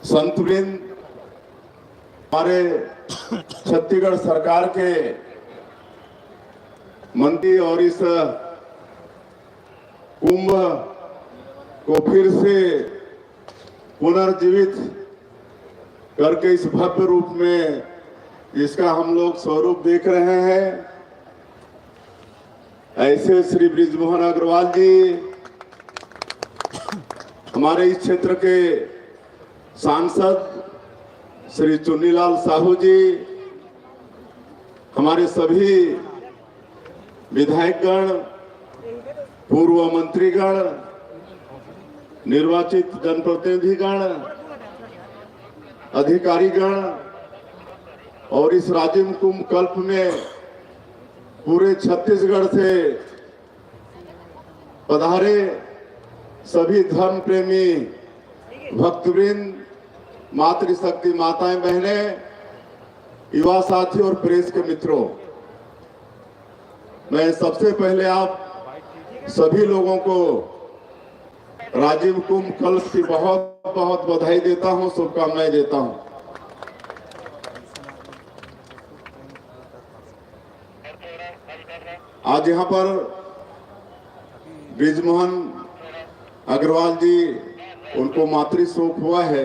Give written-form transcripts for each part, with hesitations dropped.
संतवृंद, हमारे छत्तीसगढ़ सरकार के मंत्री और इस कुंभ को फिर से पुनर्जीवित करके इस भव्य रूप में जिसका हम लोग स्वरूप देख रहे हैं, ऐसे श्री बृजमोहन अग्रवाल जी हमारे इस क्षेत्र के सांसद श्री चुन्नीलाल साहू जी, हमारे सभी विधायकगण, पूर्व मंत्रीगण, निर्वाचित जनप्रतिनिधिगण, अधिकारीगण और इस राजिम कुंभ कल्प में पूरे छत्तीसगढ़ से पधारे सभी धर्म प्रेमी भक्तवृंद, मातृशक्ति माताएं बहनें, युवा साथी और प्रेस के मित्रों, मैं सबसे पहले आप सभी लोगों को राजिम कुंभ कल्प की बहुत बहुत बधाई देता हूं, शुभकामनाएं देता हूं। आज यहां पर बृजमोहन अग्रवाल जी, उनको मातृशोक हुआ है,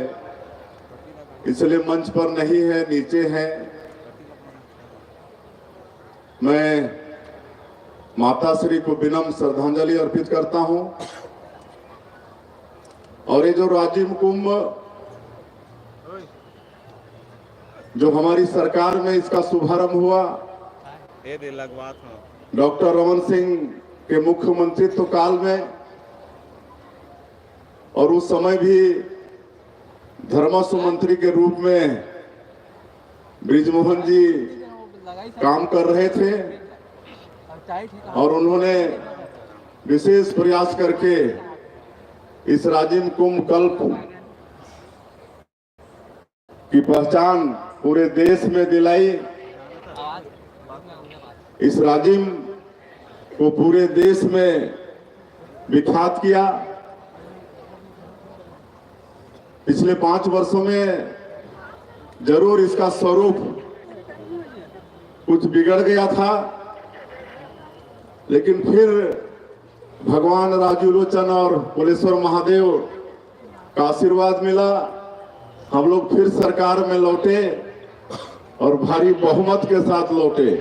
इसलिए मंच पर नहीं है, नीचे है। मैं माता श्री को विनम्र श्रद्धांजलि अर्पित करता हूं। और ये जो राजिम कुंभ जो हमारी सरकार में इसका शुभारंभ हुआ, डॉक्टर रमन सिंह के मुख्यमंत्रित्व काल में, और उस समय भी धर्मस्व मंत्री के रूप में बृजमोहन जी काम कर रहे थे और उन्होंने विशेष प्रयास करके इस राजिम कुंभ कल्प की पहचान पूरे देश में दिलाई। इस राजिम को पूरे देश में विख्यात किया। पिछले 5 वर्षों में जरूर इसका स्वरूप कुछ बिगड़ गया था, लेकिन फिर भगवान राजूलोचन और कुलेश्वर महादेव का आशीर्वाद मिला। हम लोग फिर सरकार में लौटे और भारी बहुमत के साथ लौटे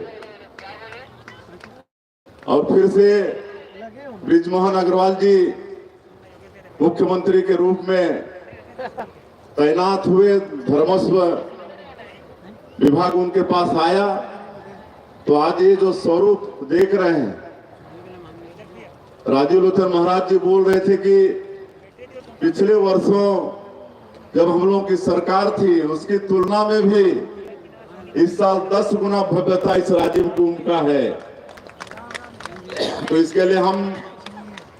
और फिर से बृजमोहन अग्रवाल जी मुख्यमंत्री के रूप में तैनात हुए। धर्मस्व विभाग उनके पास आया, तो आज ये जो स्वरूप देख रहे हैं, राजूलोचन महाराज जी बोल रहे थे कि पिछले वर्षों जब हम लोगों की सरकार थी उसकी तुलना में भी इस साल 10 गुना भव्यता इस राजिम कुंभ का है। तो इसके लिए हम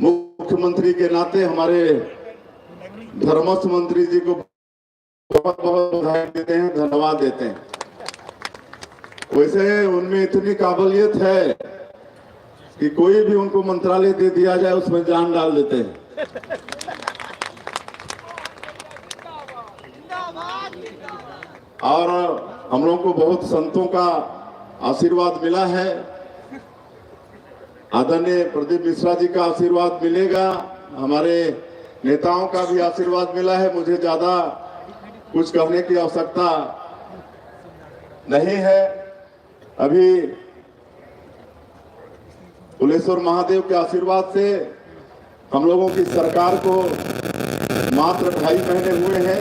मुख्यमंत्री के नाते हमारे धर्मस्व मंत्री जी को बहुत बहुत बधाई देते हैं, धन्यवाद देते हैं। वैसे उनमें इतनी काबिलियत है कि कोई भी उनको मंत्रालय दे दिया जाए उसमें जान डाल देते हैं। और हम लोगों को बहुत संतों का आशीर्वाद मिला है। आदरणीय प्रदीप मिश्रा जी का आशीर्वाद मिलेगा, हमारे नेताओं का भी आशीर्वाद मिला है। मुझे ज्यादा कुछ कहने की आवश्यकता नहीं है। अभी कुलेश्वर महादेव के आशीर्वाद से हम लोगों की सरकार को मात्र 2.5 महीने हुए हैं,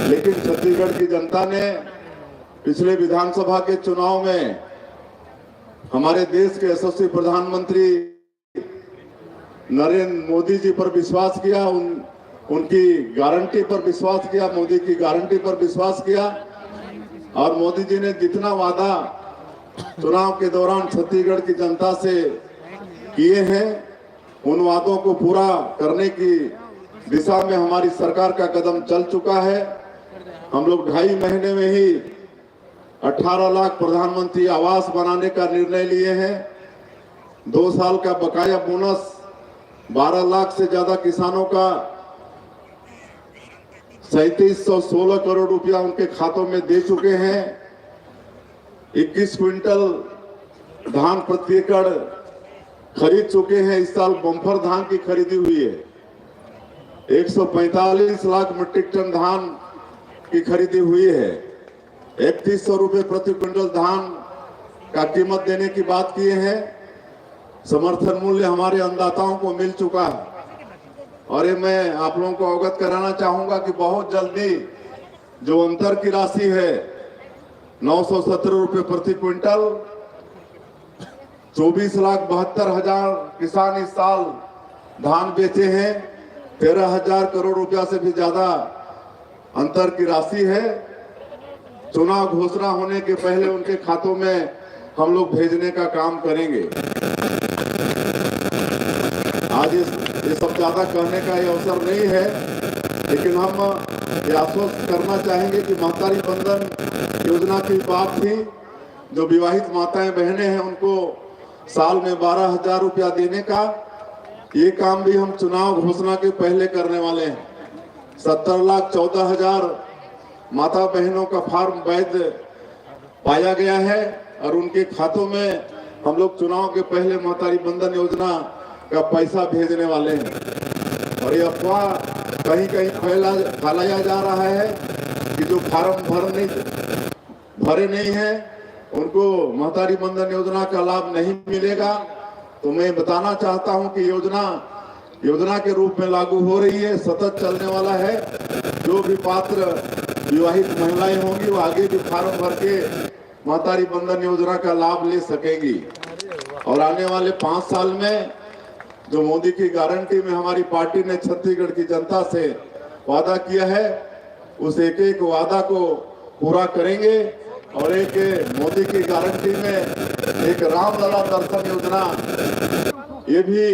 लेकिन छत्तीसगढ़ की जनता ने पिछले विधानसभा के चुनाव में हमारे देश के यशस्वी प्रधानमंत्री नरेंद्र मोदी जी पर विश्वास किया, उनकी गारंटी पर विश्वास किया, मोदी की गारंटी पर विश्वास किया। और मोदी जी ने जितना वादा चुनाव के दौरान छत्तीसगढ़ की जनता से किए हैं, उन वादों को पूरा करने की दिशा में हमारी सरकार का कदम चल चुका है। हम लोग 2.5 महीने में ही 18 लाख प्रधानमंत्री आवास बनाने का निर्णय लिए हैं। 2 साल का बकाया बोनस 12 लाख से ज्यादा किसानों का 3716 करोड़ रुपया उनके खातों में दे चुके हैं। 21 क्विंटल धान प्रति एकड़ खरीद चुके हैं। इस साल बम्पर धान की खरीदी हुई है। 145 लाख मीट्रिक टन धान की खरीदी हुई है। 3100 रुपये प्रति क्विंटल धान का कीमत देने की बात किए हैं। समर्थन मूल्य हमारे अन्नदाताओं को मिल चुका है। और ये मैं आप लोगों को अवगत कराना चाहूंगा कि बहुत जल्दी जो अंतर की राशि है 917 रुपये प्रति क्विंटल, 24,72,000 किसान इस साल धान बेचे हैं। 13,000 करोड़ रुपया से भी ज्यादा अंतर की राशि है। चुनाव घोषणा होने के पहले उनके खातों में हम लोग भेजने का काम करेंगे। आज ये सब ज्यादा कहने का ये अवसर नहीं है, लेकिन हम ये आश्वस्त करना चाहेंगे कि महतारी बंधन योजना की बात थी। जो विवाहित माताएं बहनें हैं उनको साल में 12,000 रुपया देने का, ये काम भी हम चुनाव घोषणा के पहले करने वाले हैं। 70,14,000 माता बहनों का फॉर्म वैध पाया गया है और उनके खातों में हम लोग चुनाव के पहले महतारी बंधन योजना का पैसा भेजने वाले हैं। और ये अफवाह कहीं कहीं फैलाया जा रहा है कि जो फॉर्म भरे नहीं है उनको महतारी बंधन योजना का लाभ नहीं मिलेगा। तो मैं बताना चाहता हूं कि योजना के रूप में लागू हो रही है, सतत चलने वाला है। जो भी पात्र विवाहित महिलाएं होंगी वो आगे भी फॉर्म भर के महतारी बंधन योजना का लाभ ले सकेंगी। और आने वाले 5 साल में जो मोदी की गारंटी में हमारी पार्टी ने छत्तीसगढ़ की जनता से वादा किया है, उस एक एक वादा को पूरा करेंगे। और एक मोदी की गारंटी में एक रामलला दर्शन योजना, ये भी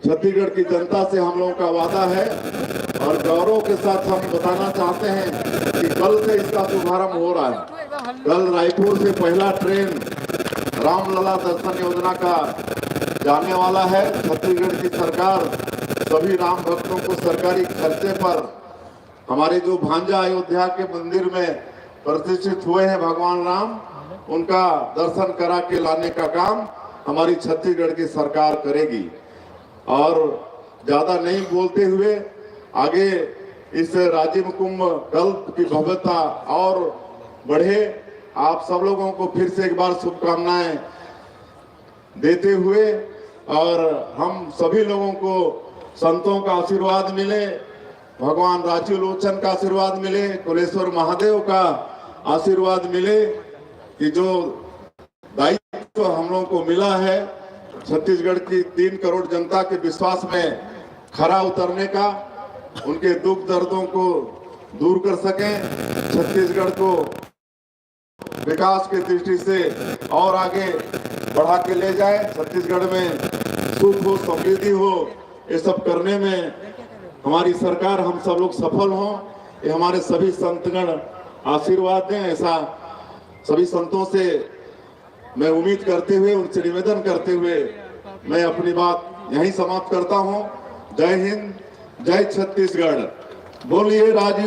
छत्तीसगढ़ की जनता से हम लोगों का वादा है। और गौरव के साथ हम बताना चाहते हैं कि कल से इसका शुभारंभ हो रहा है। कल रायपुर से पहला ट्रेन रामलला दर्शन योजना का जाने वाला है। छत्तीसगढ़ की सरकार सभी राम भक्तों को सरकारी खर्चे पर हमारे जो भांजा अयोध्या के मंदिर में प्रतिष्ठित हुए हैं भगवान राम, उनका दर्शन करा के लाने का काम हमारी छत्तीसगढ़ की सरकार करेगी। और ज्यादा नहीं बोलते हुए आगे इस राजीव कुंभ कल्प की भव्यता और बढ़े। आप सब लोगों को फिर से एक बार शुभकामनाएं देते हुए, और हम सभी लोगों को संतों का आशीर्वाद मिले, भगवान राजीव लोचन का आशीर्वाद मिले, कुलेश्वर महादेव का आशीर्वाद मिले कि जो दायित्व हम लोगों को मिला है छत्तीसगढ़ की 3 करोड़ जनता के विश्वास में खरा उतरने का, उनके दुख दर्दों को दूर कर सकें, छत्तीसगढ़ को विकास की दृष्टि से और आगे बढ़ा के ले जाए, छत्तीसगढ़ में सुख हो, समृद्धि हो, ये सब करने में हमारी सरकार, हम सब लोग सफल हों, ये हमारे सभी संतगण आशीर्वाद दें। ऐसा सभी संतों से मैं उम्मीद करते हुए, उनसे निवेदन करते हुए मैं अपनी बात यहीं समाप्त करता हूं। जय हिंद, जय छत्तीसगढ़। बोलिए राजीव।